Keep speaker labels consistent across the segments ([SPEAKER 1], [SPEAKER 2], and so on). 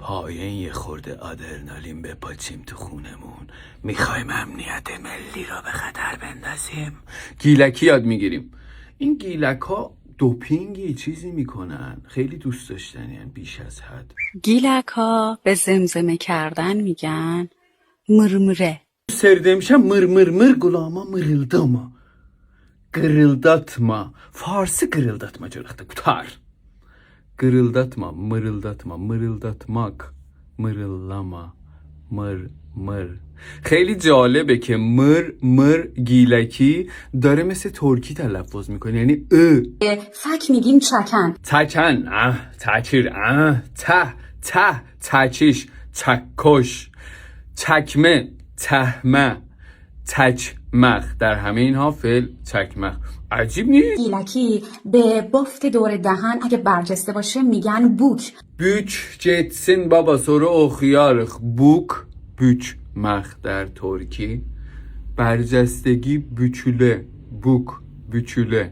[SPEAKER 1] پایین یه خورده آدرنالین بپاچیم تو خونمون. میخوایم امنیت ملی را به خطر بندازیم. گیلکی یاد میگیریم. این گیلک ها دوپینگی چیزی میکنن، خیلی دوست داشتنی بیش از حد.
[SPEAKER 2] گیلک ها به زمزمه کردن میگن مرمره.
[SPEAKER 1] Serdemşen mır mır mır kulağıma mırıldama. Gırıldatma. Farsı gırıldatmacılıkta kutar. Gırıldatma, mırıldatma, mırıldatmak. Mırıllama. Mır mır. خیلی جالبه که مر مر گیلکی داره مثل ترکی تلفظ میکنه، یعنی
[SPEAKER 2] فک میگیم چکن.
[SPEAKER 1] تکن، تکیر، ته تکیش، چکش، چکمه، تهمه، تچمخ. در همه اینها فعل چکمخ. عجیب نیست؟
[SPEAKER 2] گیلکی به بافت دور دهن اگه برجسته باشه میگن بوک.
[SPEAKER 1] büç jetsin baba soru okuyarıq. Buk büçmח در ترکی. برجستگی büçüle. Buk büçüle.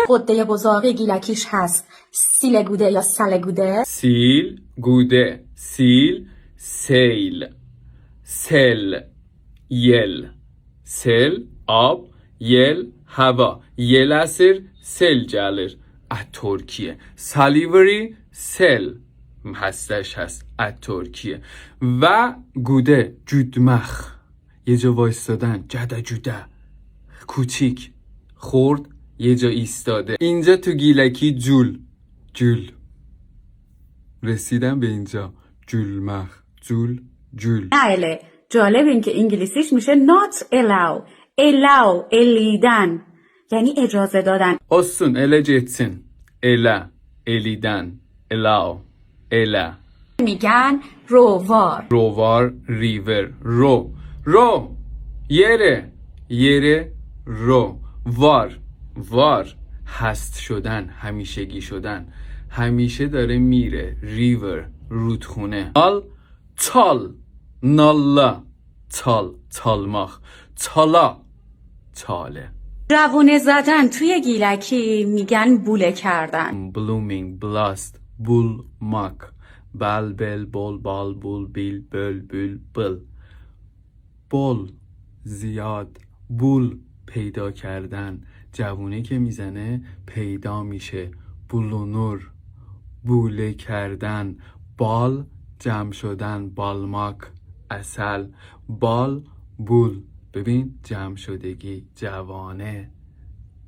[SPEAKER 2] قده بزاقی گیلکیش هست سیل گوده یا سل گوده.
[SPEAKER 1] Sil, gude, sil, seyl, sel, yel, sel, ab, yel, hava. Yel əsir, sel gəlir. Türkiye. Salivary, sel هستش هست. ترکیه. و گوده، جودمخ، یه جا وایستادن، جده جوده، کوچیک، خورد، یه جا ایستاده. اینجا تو گیلکی جول، جول. رسیدم به اینجا. جولمخ، جول، جول.
[SPEAKER 2] بله جالب این که انگلیسیش میشه not allow. allow الیدن یعنی اجازه دادن.
[SPEAKER 1] olsun ele getsin. ele, eliden, allow, ele.
[SPEAKER 2] میگن رووار.
[SPEAKER 1] رووار، ریور، رو، یره، رو. وار، هست شدن، همیشگی شدن، همیشه داره میره. ریور، رودخونه. تال، نالا، تالماخ، تاله.
[SPEAKER 2] روونه زدن توی گیلکی میگن بوله کردن.
[SPEAKER 1] blooming, blast, bulmak, bel, bol, bal, bul, bil, böl, bül, bıl. بول، زیاد، بول، پیدا کردن. جوونه که میزنه پیدا میشه. بولونور، بوله کردن. بال، جمع شدن، بالماک، اصل. بال، بول. ببین جمع شدگی، جوانه،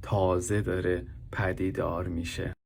[SPEAKER 1] تازه داره پدیدار میشه.